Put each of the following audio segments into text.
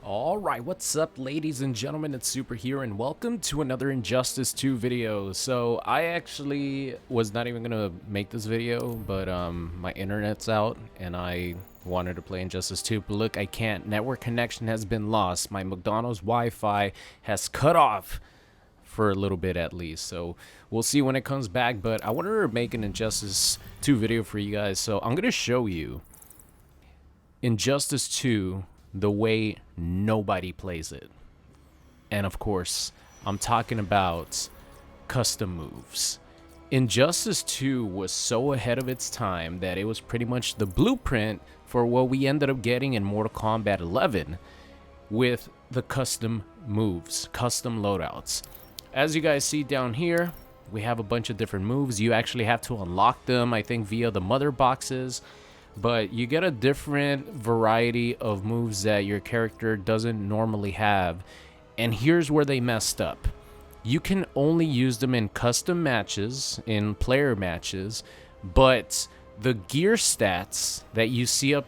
Alright, what's up ladies and gentlemen, it's Super here and welcome to another Injustice 2 video. So I actually was not even gonna make this video, but my internet's out and I wanted to play Injustice 2, but look, I can't. Network connection has been lost. My McDonald's Wi-Fi has cut off for a little bit at least, so we'll see when it comes back. But I wanted to make an Injustice 2 video for you guys, so I'm gonna show you Injustice 2 the way nobody plays it. And of course, I'm talking about custom moves. Injustice 2 was so ahead of its time that it was pretty much the blueprint for what we ended up getting in Mortal Kombat 11 with the custom moves, custom loadouts. As you guys see down here, we have a bunch of different moves. You actually have to unlock them, I think, via the mother boxes. But you get a different variety of moves that your character doesn't normally have. And here's where they messed up. You can only use them in custom matches, in player matches, but the gear stats that you see up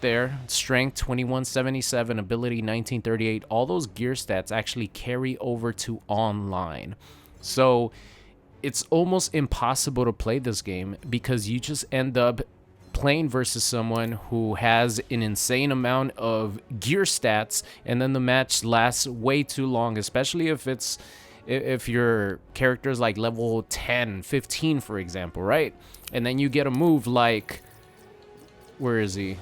there, strength 2177, ability 1938, all those gear stats actually carry over to online. So it's almost impossible to play this game because you just end up playing versus someone who has an insane amount of gear stats, and then the match lasts way too long, especially if your character is like level 10, 15, for example, right? And then you get a move like, where is he?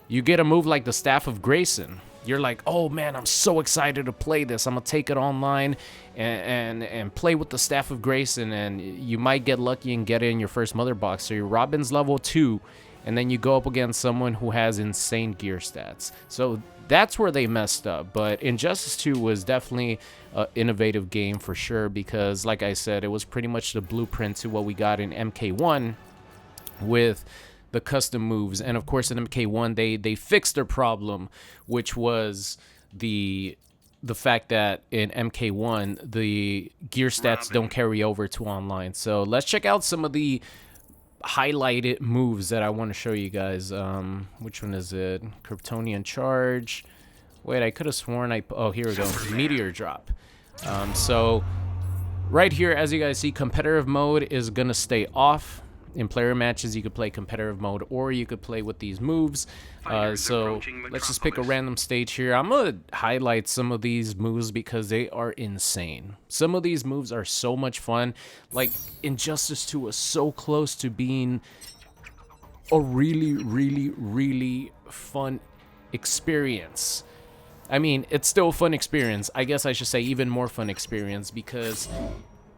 You get a move like the Staff of Grayson. You're like, oh man, I'm so excited to play this. I'm gonna take it online and play with the Staff of Grayson, and you might get lucky and get it in your first mother box. So your Robin's level 2, and then you go up against someone who has insane gear stats. So that's where they messed up. But Injustice 2 was definitely an innovative game for sure, because like I said, it was pretty much the blueprint to what we got in MK1 with the custom moves. And of course in MK1 they fixed their problem, which was the fact that in MK1 the gear stats don't carry over to online. So let's check out some of the highlighted moves that I want to show you guys. Which one is it? Kryptonian Charge. Wait, I could have sworn oh, here we go. Meteor Drop. So right here, as you guys see, competitive mode is gonna stay off. In player matches, you could play competitive mode, or you could play with these moves. So let's just pick a random stage here. I'm gonna highlight some of these moves because they are insane. Some of these moves are so much fun. Like, Injustice 2 was so close to being a really, really, really fun experience. I mean, it's still a fun experience. I guess I should say even more fun experience, because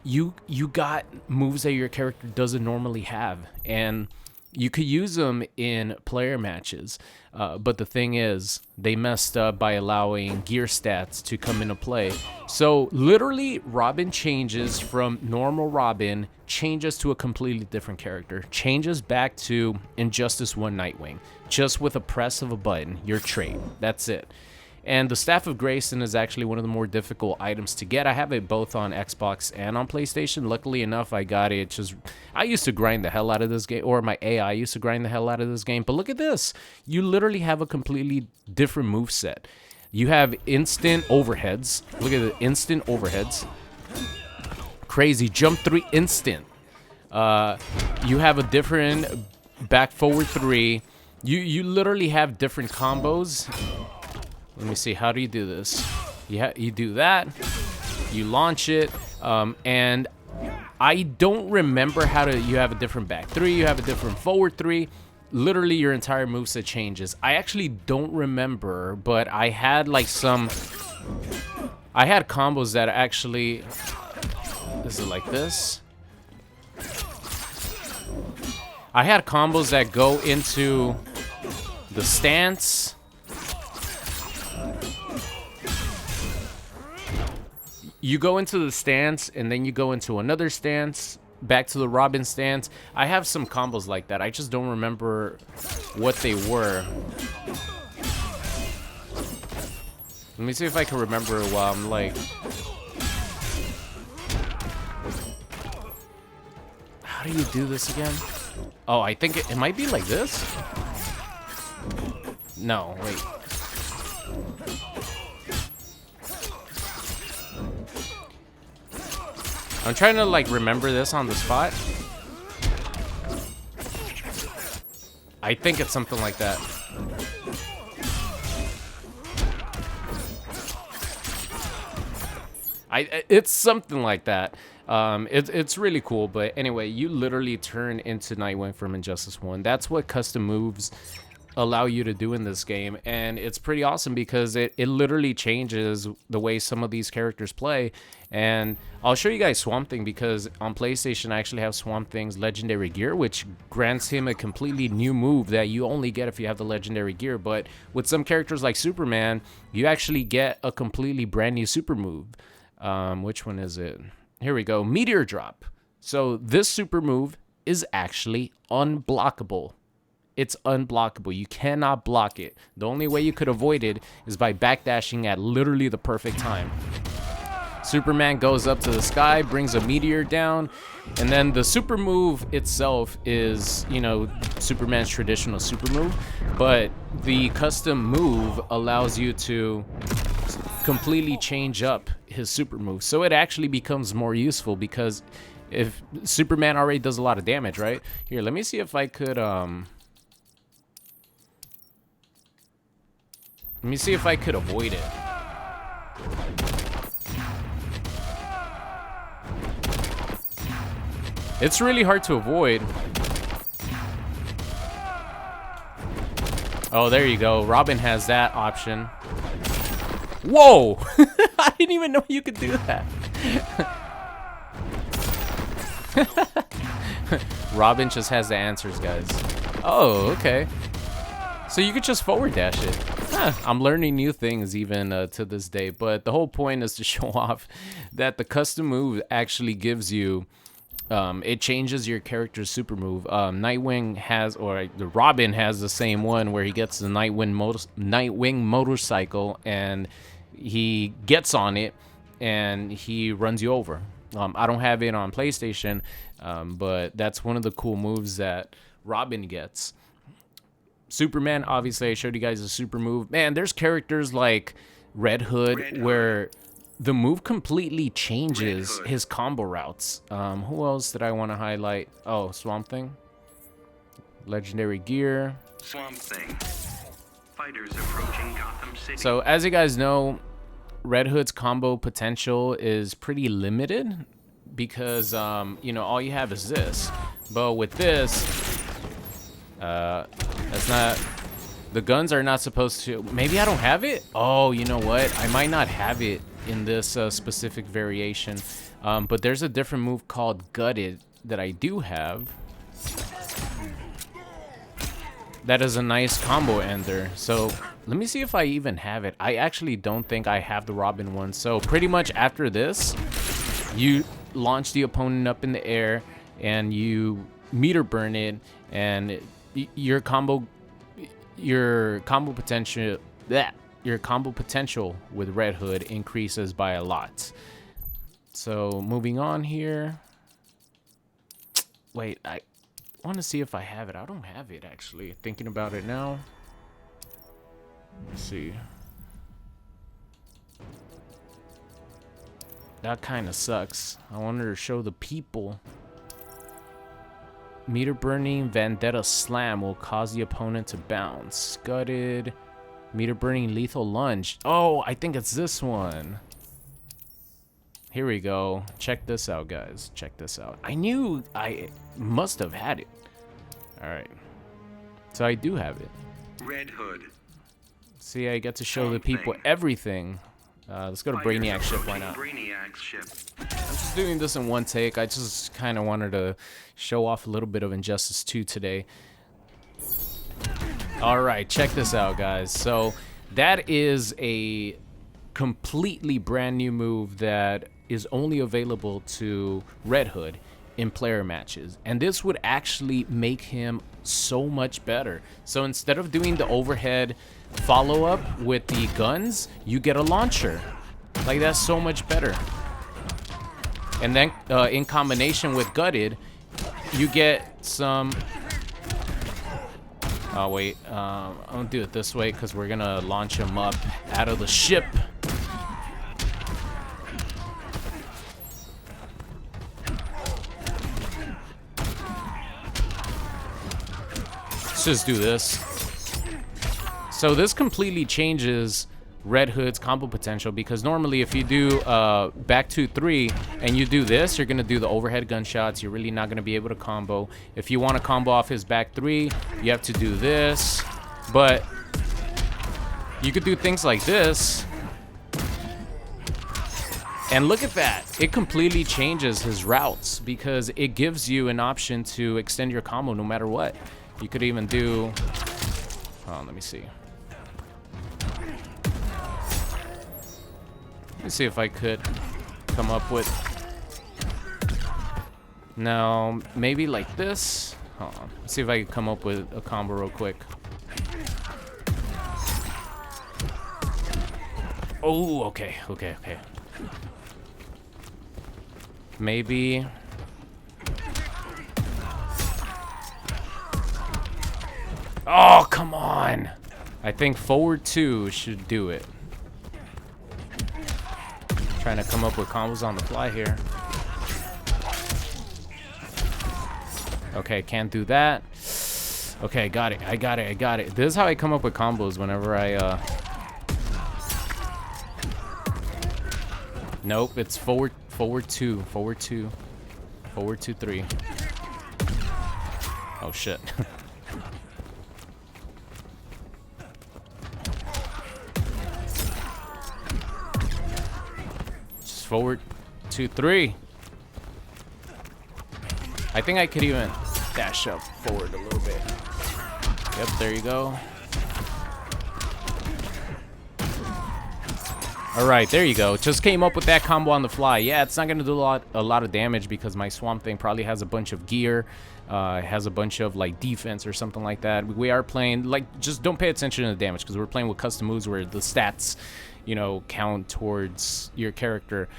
you got moves that your character doesn't normally have, and you could use them in player matches. But the thing is, they messed up by allowing gear stats to come into play. So literally, Robin changes from normal Robin, changes to a completely different character, changes back to Injustice 1 Nightwing, just with a press of a button, your trait. That's it. And the Staff of Grayson is actually one of the more difficult items to get. I have it both on Xbox and on PlayStation. Luckily enough, I got it. I used to grind the hell out of this game, or my AI used to grind the hell out of this game. But look at this. You literally have a completely different moveset. You have instant overheads. Look at the instant overheads. Crazy. Jump 3 instant. You have a different back forward 3. You literally have different combos. Let me see, how do you do this? You do that, you launch it, and I don't remember how to, you have a different back 3, you have a different forward 3, literally your entire moveset changes. I actually don't remember, but I had like I had combos that actually, is it like this? I had combos that go into the stance. You go into the stance, and then you go into another stance, back to the Robin stance. I have some combos like that. I just don't remember what they were. Let me see if I can remember it while I'm like... How do you do this again? Oh, I think it might be like this? No, wait. I'm trying to like remember this on the spot. I think it's something like that. It's something like that. It's really cool. But anyway, you literally turn into Nightwing from Injustice 1. That's what custom moves allow you to do in this game, and it's pretty awesome because it literally changes the way some of these characters play. And I'll show you guys Swamp Thing, because on PlayStation I actually have Swamp Thing's legendary gear, which grants him a completely new move that you only get if you have the legendary gear. But with some characters like Superman, you actually get a completely brand new super move. Which one is it? Here we go. Meteor Drop. So this super move is actually unblockable. It's unblockable. You cannot block it. The only way you could avoid it is by backdashing at literally the perfect time. Superman goes up to the sky, brings a meteor down, and then the super move itself is, you know, Superman's traditional super move, but the custom move allows you to completely change up his super move. So it actually becomes more useful, because if Superman already does a lot of damage, right? Here, let me see if I could let me see if I could avoid it. It's really hard to avoid. Oh, there you go. Robin has that option. Whoa! I didn't even know you could do that. Robin just has the answers, guys. Oh, okay. So you could just forward dash it. Huh, I'm learning new things even to this day. But the whole point is to show off that the custom move actually gives you, it changes your character's super move. Nightwing has, or the Robin has the same one where he gets the Nightwing motorcycle and he gets on it and he runs you over. I don't have it on PlayStation, but that's one of the cool moves that Robin gets. Superman, obviously, I showed you guys a super move. Man, there's characters like Red Hood where the move completely changes his combo routes. Who else did I want to highlight? Oh, Swamp Thing. Legendary gear. Swamp Thing. Fighters approaching Gotham City. So, as you guys know, Red Hood's combo potential is pretty limited because, you know, all you have is this. But with this, that's not, the guns are not supposed to, maybe I don't have it? Oh, you know what? I might not have it in this specific variation. But there's a different move called Gutted that I do have. That is a nice combo ender. So let me see if I even have it. I actually don't think I have the Robin one. So pretty much after this, you launch the opponent up in the air and you meter burn it, and your combo potential with Red Hood increases by a lot. So moving on here. Wait, I want to see if I have it. I don't have it, actually. Thinking about it now. Let's see. That kind of sucks. I wanted to show the people. Meter burning Vendetta Slam will cause the opponent to bounce. Gutted. Meter burning Lethal Lunge. Oh, I think it's this one. Here we go. Check this out, guys. Check this out. I knew I must have had it. All right. So I do have it. Red Hood. See, I get to show the people everything. Let's go to Brainiac ship. Why not? Brainiac ship. I'm just doing this in one take. I just kind of wanted to show off a little bit of Injustice 2 today. All right, check this out, guys. So that is a completely brand new move that is only available to Red Hood in player matches, and this would actually make him so much better. So instead of doing the overhead follow-up with the guns, you get a launcher. Like, that's so much better. And then in combination with Gutted, you get some Oh, wait. I'm gonna do it this way because we're gonna launch him up out of the ship. Let's just do this. So this completely changes Red Hood's combo potential, because normally if you do back 2-3 and you do this, you're gonna do the overhead gunshots. You're really not gonna be able to combo. If you want to combo off his back 3, you have to do this. But you could do things like this. And look at that. It completely changes his routes because it gives you an option to extend your combo no matter what. You could even do... Oh, let me see. Let me see if I could come up with... No, maybe like this. Hold on. Let's see if I can come up with a combo real quick. Oh, okay. Maybe... Oh, come on. I think forward 2 should do it. Trying to come up with combos on the fly here. Okay, can't do that. Okay, got it. I got it. This is how I come up with combos whenever I Nope, it's forward 2, forward 2, 3. Oh shit. Forward 2, 3. I think I could even dash up forward a little bit. Yep, there you go. All right, there you go. Just came up with that combo on the fly. Yeah, it's not gonna do a lot of damage because my Swamp Thing probably has a bunch of gear, has a bunch of like defense or something like that. We are playing like, just don't pay attention to the damage because we're playing with custom moves where the stats, you know, count towards your character.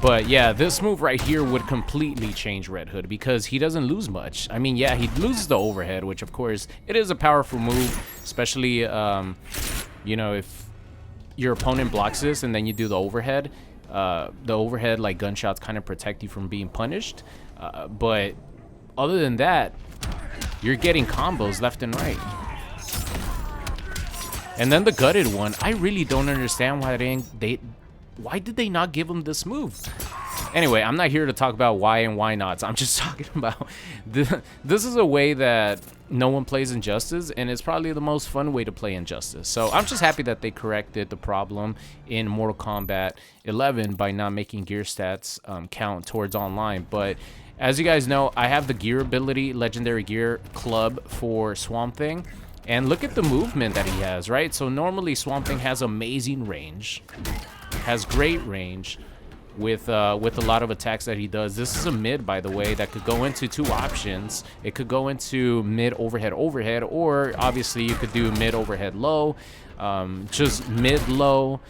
But yeah, this move right here would completely change Red Hood because he doesn't lose much. I mean, yeah, he loses the overhead, which of course it is a powerful move, especially you know, if your opponent blocks this and then you do the overhead like gunshots kind of protect you from being punished. But other than that, you're getting combos left and right. And then the gutted one, I really don't understand why why did they not give him this move? Anyway, I'm not here to talk about why and why nots. I'm just talking about this is a way that no one plays Injustice, and it's probably the most fun way to play Injustice. So I'm just happy that they corrected the problem in Mortal Kombat 11 by not making gear stats count towards online. But as you guys know, I have the gear ability, Legendary Gear Club for Swamp Thing. And look at the movement that he has, right? So normally Swamp Thing has amazing range, has great range with a lot of attacks that he does. This is a mid, by the way, that could go into 2 options. It could go into mid overhead, or obviously you could do mid overhead low, just mid low.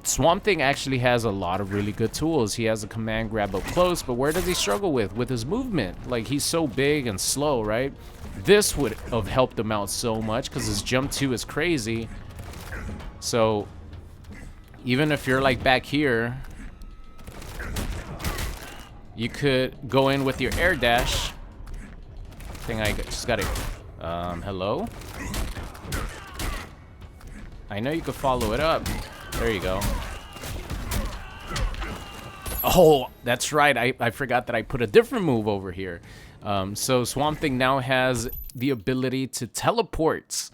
Swamp Thing actually has a lot of really good tools. He has a command grab up close, but where does he struggle with his movement? Like, he's so big and slow, right? This would have helped him out so much because his jump 2 is crazy. So even if you're like back here, you could go in with your air dash. I think I just got it. Hello? I know you could follow it up. There you go. Oh, that's right. I forgot that I put a different move over here. So Swamp Thing now has the ability to teleport.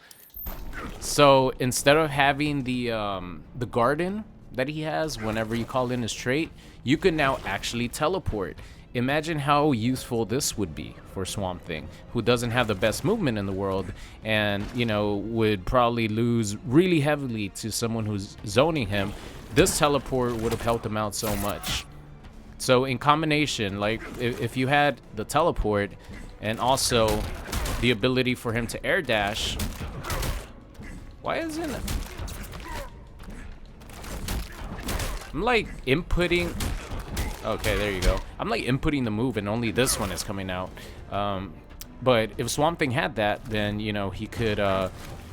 So instead of having the garden that he has whenever you call in his trait, you can now actually teleport. Imagine how useful this would be for Swamp Thing, who doesn't have the best movement in the world and, you know, would probably lose really heavily to someone who's zoning him. This teleport would have helped him out so much. So in combination, like if you had the teleport and also the ability for him to air dash, why isn't it? I'm like inputting. Okay, there you go. I'm like inputting the move and only this one is coming out. But if Swamp Thing had that, then, you know, he could,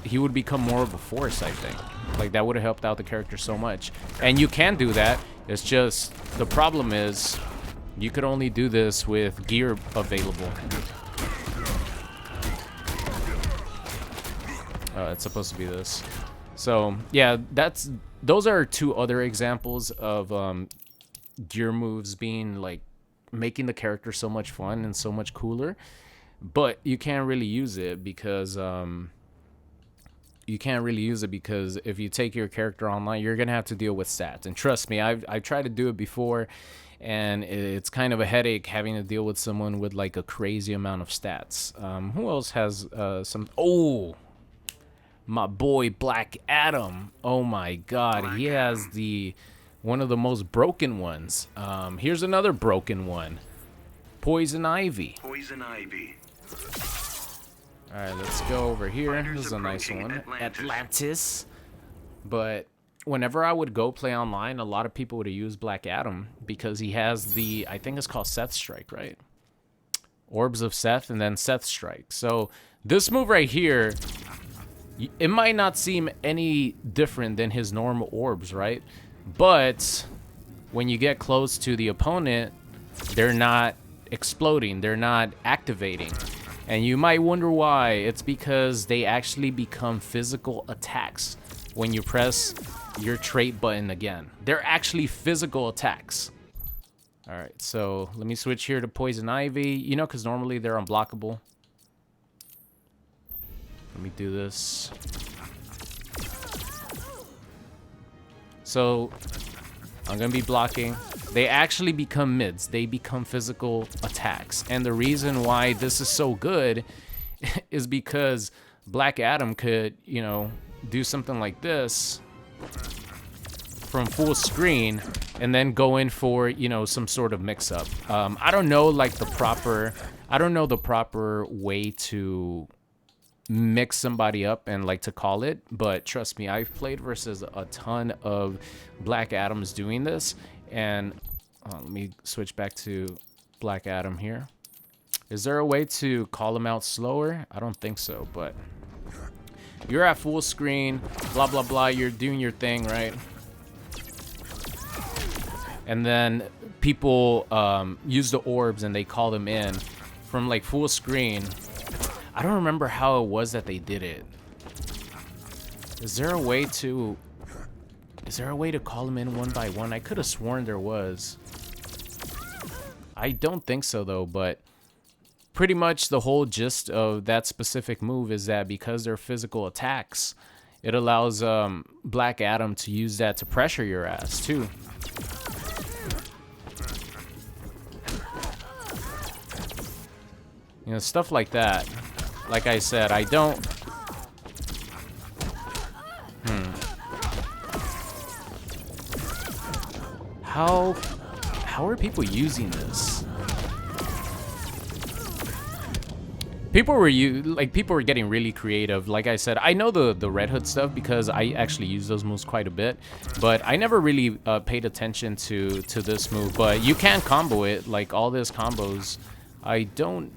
he would become more of a force, I think. Like, that would have helped out the character so much. And you can do that. It's just, the problem is, you could only do this with gear available. It's supposed to be this. So, yeah, those are two other examples of gear moves being, like, making the character so much fun and so much cooler. But you can't really use it because if you take your character online, you're gonna have to deal with stats. And trust me, I've tried to do it before, and it's kind of a headache having to deal with someone with like a crazy amount of stats. Who else has some? Oh, my boy Black Adam. Oh my God, he has one of the most broken ones. Here's another broken one. Poison Ivy. Poison Ivy. All right, let's go over here. Fighters This is a nice approaching one. Atlantis. Atlantis. But whenever I would go play online, a lot of people would use Black Adam because he has I think it's called Seth Strike, right? Orbs of Seth and then Seth Strike. So this move right here, it might not seem any different than his normal orbs, right? But when you get close to the opponent, they're not exploding, they're not activating. And you might wonder why. It's because they actually become physical attacks when you press your trait button again. They're actually physical attacks. All right, so let me switch here to Poison Ivy. You know, because normally they're unblockable. Let me do this. So I'm gonna be blocking. They actually become mids. They become physical attacks. And the reason why this is so good is because Black Adam could, you know, do something like this from full screen and then go in for, you know, some sort of mix-up. I don't know, like, the proper way to mix somebody up and like to call it, but trust me, I've played versus a ton of Black Adams doing this. And let me switch back to Black Adam here. Is there a way to call him out slower? I don't think so, but you're at full screen, blah blah blah, you're doing your thing, right? And then people use the orbs and they call them in from like full screen. I don't remember how it was that they did it. Is there a way to call them in one by one? I could have sworn there was. I don't think so though, but pretty much the whole gist of that specific move is that because they're physical attacks, it allows Black Adam to use that to pressure your ass too. You know, stuff like that. Like I said, I don't... How are people using this? People were getting really creative. Like I said, I know the Red Hood stuff because I actually use those moves quite a bit, but I never really paid attention to this move. But you can combo it, like all these combos. I don't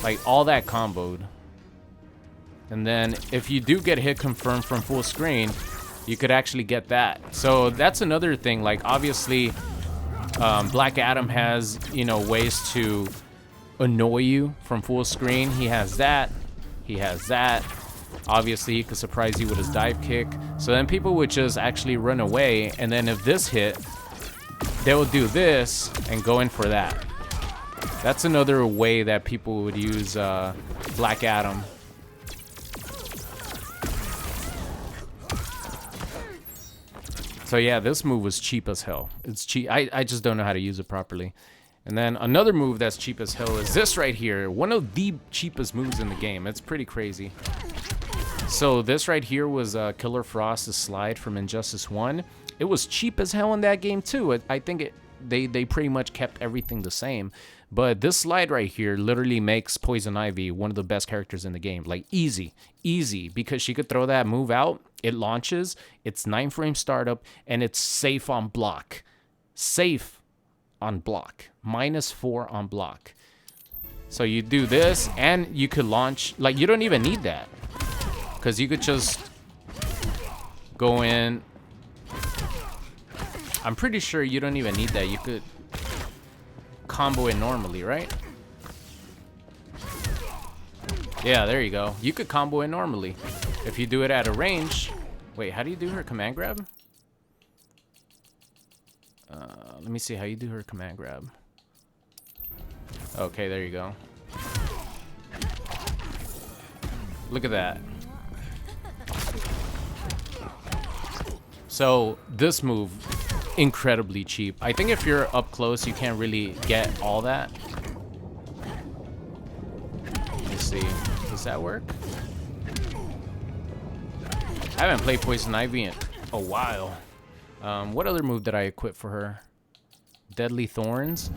like all that comboed. And then if you do get hit confirmed from full screen, you could actually get that. So that's another thing. Like obviously, Black Adam has, you know, ways to annoy you from full screen. He has that. He has that. Obviously, he could surprise you with his dive kick. So then people would just actually run away. And then if this hit, they will do this and go in for that. That's another way that people would use Black Adam. So yeah, this move was cheap as hell. It's cheap. I just don't know how to use it properly. And then another move that's cheap as hell is this right here. One of the cheapest moves in the game. It's pretty crazy. So this right here was Killer Frost's slide from Injustice 1. It was cheap as hell in that game too. I think they pretty much kept everything the same. But this slide right here literally makes Poison Ivy one of the best characters in the game. Like easy, because she could throw that move out. It launches, it's 9-frame startup, and it's safe on block. Safe on block. -4 on block. So you do this, and you could launch, like, you don't even need that. Because you could just go in. I'm pretty sure you don't even need that. You could combo it normally, right? Yeah, there you go. You could combo it normally. If you do it at a range. Wait, how do you do her command grab? Let me see how you do her command grab. Okay, there you go. Look at that. So this move, incredibly cheap. I think if you're up close, you can't really get all that. Let me see. Does that work? I haven't played Poison Ivy in a while. What other move did I equip for her? Deadly Thorns.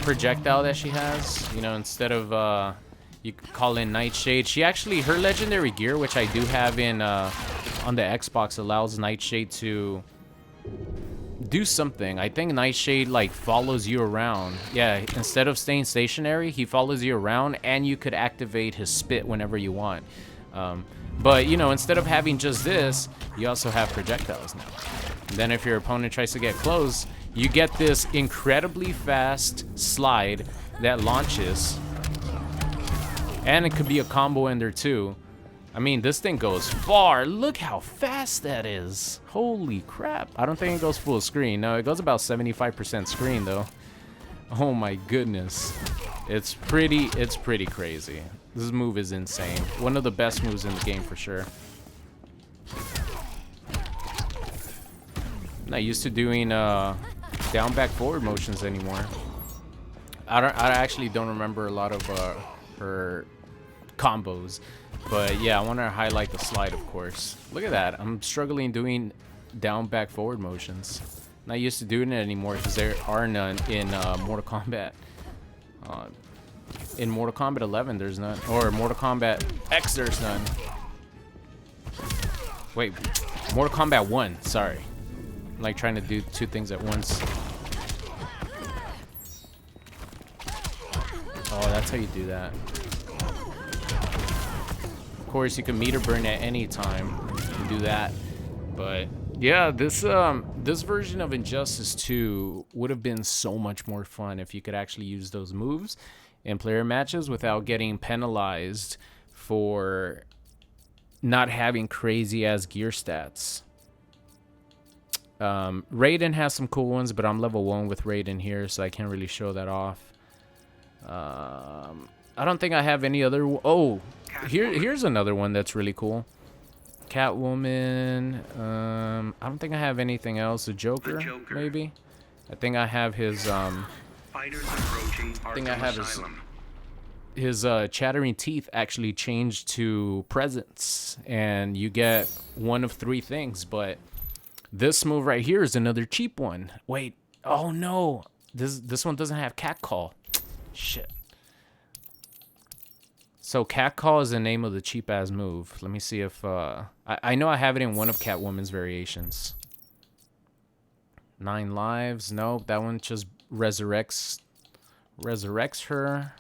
Projectile that she has. You know, instead of you could call in Nightshade. She actually, her legendary gear, which I do have in on the Xbox, allows Nightshade to do something. I think Nightshade like follows you around. Yeah, instead of staying stationary, he follows you around, and you could activate his spit whenever you want. But you know, instead of having just this, you also have projectiles now. And then if your opponent tries to get close, you get this incredibly fast slide that launches. And it could be a combo ender too. I mean, this thing goes far. Look how fast that is. Holy crap. I don't think it goes full screen. No, it goes about 75% screen though. Oh my goodness. It's pretty crazy. This move is insane. One of the best moves in the game for sure. I'm not used to doing down back forward motions anymore. I actually don't remember a lot of her combos, but yeah, I want to highlight the slide, of course. Look at that. I'm struggling doing down back forward motions. Not used to doing it anymore because there are none in Mortal Kombat. In Mortal Kombat 11, there's none, or Mortal Kombat X, there's none. Wait, Mortal Kombat 1. Sorry, I'm like trying to do two things at once. Oh, that's how you do that. Of course, you can meter burn at any time. You can do that. But yeah, this version of Injustice 2 would have been so much more fun if you could actually use those moves in player matches without getting penalized for not having crazy ass gear stats. Raiden has some cool ones, but I'm level 1 with Raiden here, so I can't really show that off. I don't think I have any other. Oh, here's another one that's really cool. Catwoman. I don't think I have anything else. The Joker, maybe. I think I have his. Fighters approaching I think I have Asylum. his chattering teeth actually changed to presents, and you get one of 3 things. But this move right here is another cheap one. Wait. Oh no. This one doesn't have Catcall. Shit. So Catcall is the name of the cheap ass move. Let me see if I know I have it in one of Catwoman's variations. 9 lives. Nope, that one just resurrects her.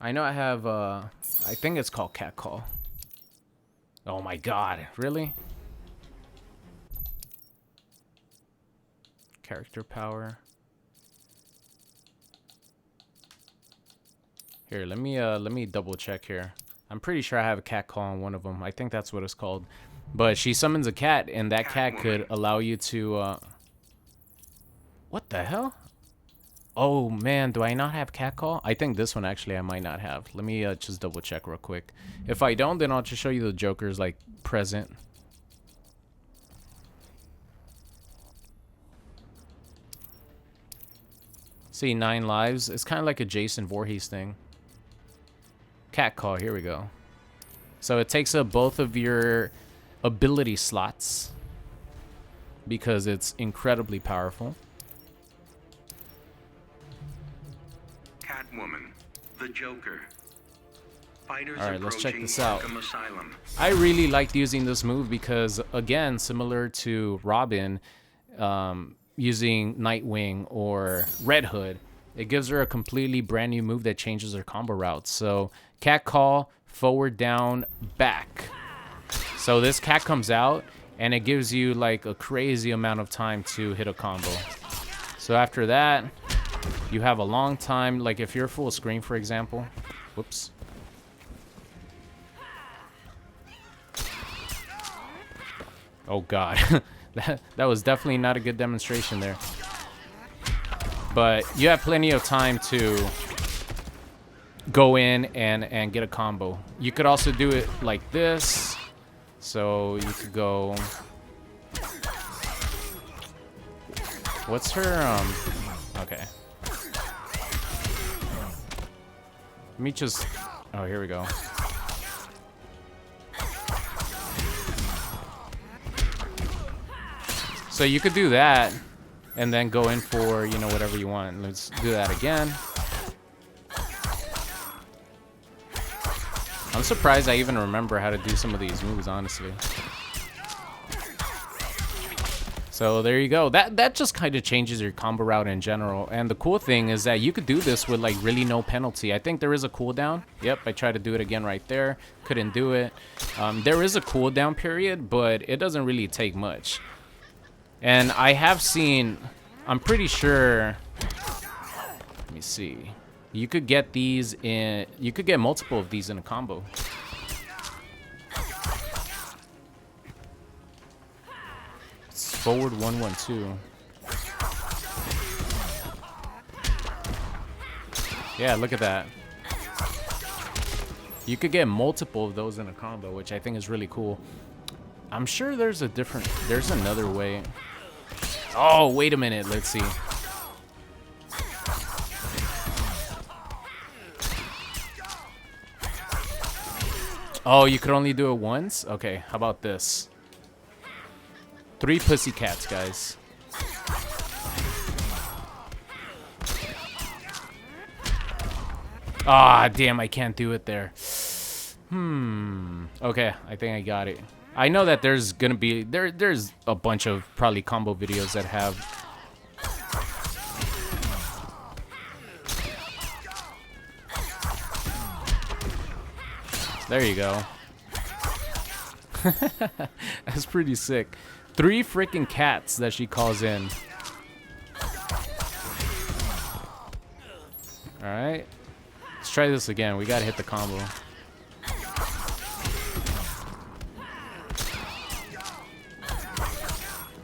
I know I have I think it's called Catcall. Oh my god, really? Character power. Here, let me double check here. I'm pretty sure I have a cat call on one of them. I think that's what it's called. But she summons a cat, and that cat could allow you to what the hell? Oh man, do I not have cat call? I think this one actually I might not have. Let me just double check real quick. If I don't, then I'll just show you the Joker's like present. See, 9 lives. It's kind of like a Jason Voorhees thing. Cat call, here we go. So it takes up both of your ability slots because it's incredibly powerful. Catwoman, the Joker. Fighters All right, let's check this out. Arkham Asylum. I really liked using this move because, again, similar to Robin, using Nightwing or Red Hood, it gives her a completely brand new move that changes her combo route. So cat call, forward, down, back. So this cat comes out and it gives you like a crazy amount of time to hit a combo. So after that, you have a long time. Like if you're full screen, for example. Whoops. Oh god. that was definitely not a good demonstration there. But you have plenty of time to go in and get a combo. You could also do it like this. So you could go... What's her, okay. Let me just... Oh, here we go. So you could do that, and then go in for, you know, whatever you want. Let's do that again. I'm surprised I even remember how to do some of these moves, honestly. So there you go. That just kind of changes your combo route in general. And the cool thing is that you could do this with like really no penalty. I think there is a cooldown. Yep, I tried to do it again right there. Couldn't do it. There is a cooldown period, but it doesn't really take much. And I have seen, I'm pretty sure, let me see. You could get these in, you could get multiple of these in a combo. It's forward 1-1-2. Yeah, look at that. You could get multiple of those in a combo, which I think is really cool. I'm sure there's another way. Oh, wait a minute. Let's see. Oh, you could only do it once? Okay, how about this? 3 pussycats, guys. Ah, damn, I can't do it there. Okay, I think I got it. I know that there's gonna be there's a bunch of probably combo videos that have there you go. That's pretty sick. 3 freaking cats that she calls in. Alright. Let's try this again. We gotta hit the combo.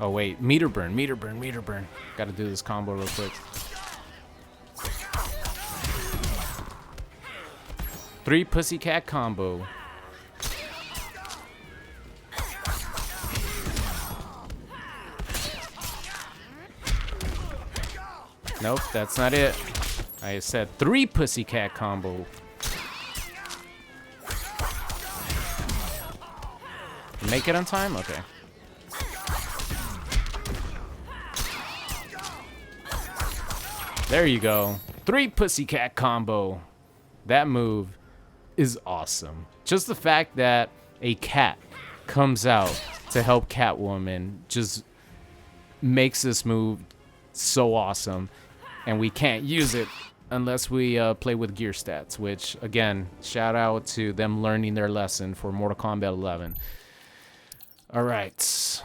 Oh wait, meter burn. Gotta do this combo real quick. 3 pussycat combo. Nope, that's not it. I said 3 pussycat combo. Make it on time? Okay. There you go. 3 pussycat combo. That move is awesome. Just the fact that a cat comes out to help Catwoman just makes this move so awesome. And we can't use it unless we play with gear stats, which, again, shout out to them learning their lesson for Mortal Kombat 11. All right.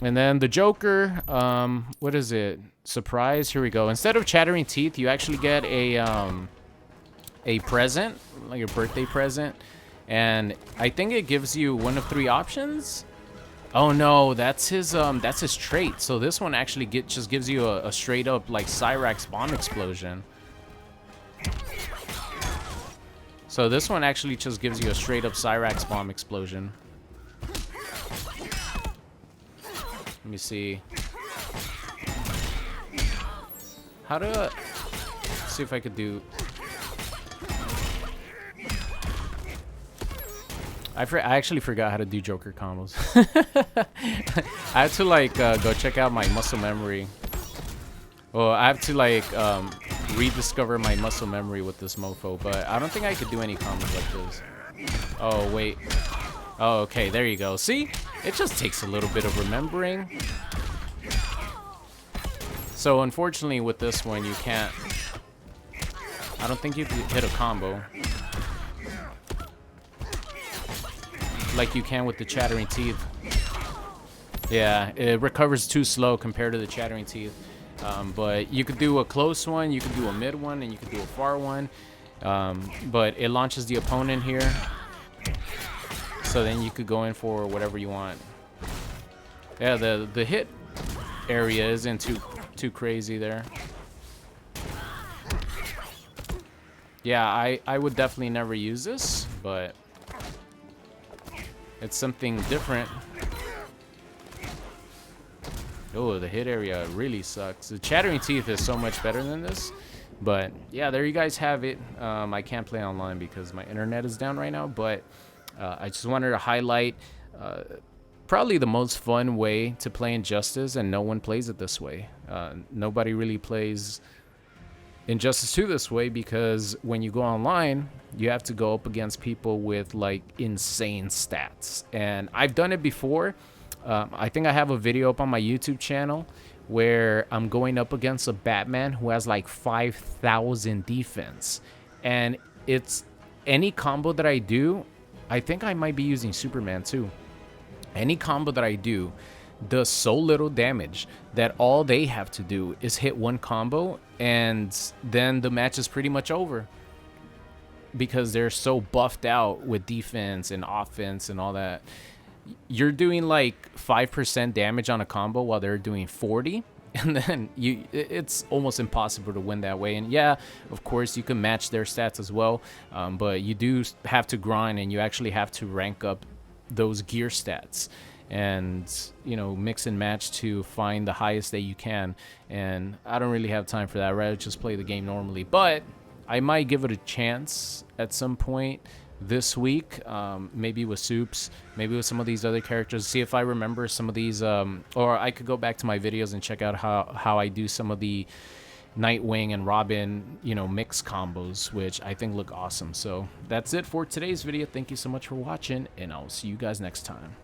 And then the Joker, what is it? Surprise. Here we go. Instead of chattering teeth, you actually get a present, like a birthday present. And I think it gives you one of 3 options. Oh no, that's his trait. So this one actually just gives you a straight up like Cyrax bomb explosion. So this one actually just gives you a straight up Cyrax bomb explosion. Let me see. How to... Let's see if I could do... I actually forgot how to do Joker combos. I had to like go check out my muscle memory. Well, I have to like rediscover my muscle memory with this mofo, but I don't think I could do any combos like this. Oh, wait. Oh, okay, there you go. See? It just takes a little bit of remembering. So unfortunately with this one, you can't I don't think you can hit a combo like you can with the Chattering Teeth. Yeah, it recovers too slow compared to the Chattering Teeth. But you could do a close one, you could do a mid one, and you could do a far one. But it launches the opponent here. So then you could go in for whatever you want. Yeah, the hit area isn't too crazy there. Yeah, I would definitely never use this, but it's something different. Oh, the hit area really sucks. The Chattering Teeth is so much better than this. But yeah, there you guys have it. I can't play online because my internet is down right now, but I just wanted to highlight probably the most fun way to play Injustice, and no one plays it this way. Nobody really plays Injustice 2 this way, because when you go online, you have to go up against people with like insane stats. And I've done it before. I think I have a video up on my YouTube channel where I'm going up against a Batman who has like 5,000 defense. And it's any combo that I do, I think I might be using Superman too. Any combo that I do does so little damage that all they have to do is hit one combo, and then the match is pretty much over, because they're so buffed out with defense and offense and all that. You're doing like 5% damage on a combo while they're doing 40, and then it's almost impossible to win that way. And yeah, of course you can match their stats as well, but you do have to grind, and you actually have to rank up those gear stats, and you know, mix and match to find the highest that you can. And I don't really have time for that. I'd rather just play the game normally, but I might give it a chance at some point this week, maybe with Soups, maybe with some of these other characters, see if I remember some of these, or I could go back to my videos and check out how I do some of the Nightwing and Robin, you know, mix combos, which I think look awesome. So that's it for today's video. Thank you so much for watching, and I'll see you guys next time.